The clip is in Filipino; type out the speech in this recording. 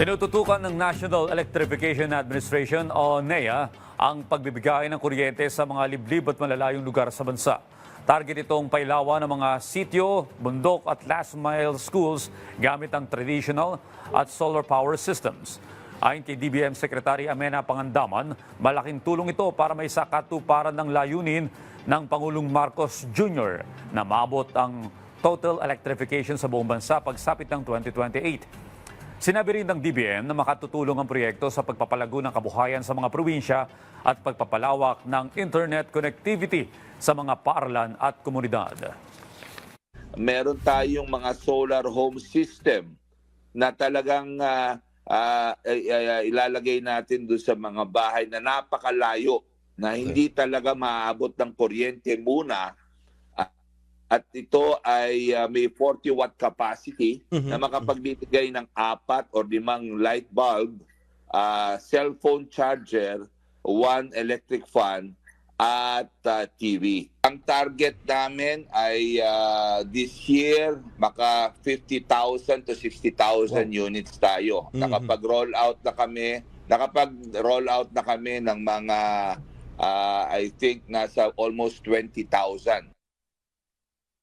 Tinututukan ng National Electrification Administration o NEA ang pagbibigay ng kuryente sa mga liblib at malalayong lugar sa bansa. Target itong pailawan ng mga sityo, bundok at last mile schools gamit ang traditional at solar power systems. Ayon kay DBM Secretary Amenah Pangandaman, malaking tulong ito para may sakatuparan ng layunin ng Pangulong Marcos Jr. na maabot ang total electrification sa buong bansa pagsapit ng 2028. Sinabi rin ng DBM na makatutulong ang proyekto sa pagpapalago ng kabuhayan sa mga probinsya at pagpapalawak ng internet connectivity sa mga paaralan at komunidad. Meron tayong mga solar home system na talagang ilalagay natin doon sa mga bahay na napakalayo na hindi talaga maaabot ng kuryente muna. At ito ay may 40-watt capacity na makapagbibigay ng 4 o 5 light bulb, cellphone charger, 1 electric fan, at TV. Ang target namin ay this year, maka 50,000 to 60,000 units tayo. Nakapag-roll out na kami ng mga, I think, nasa almost 20,000.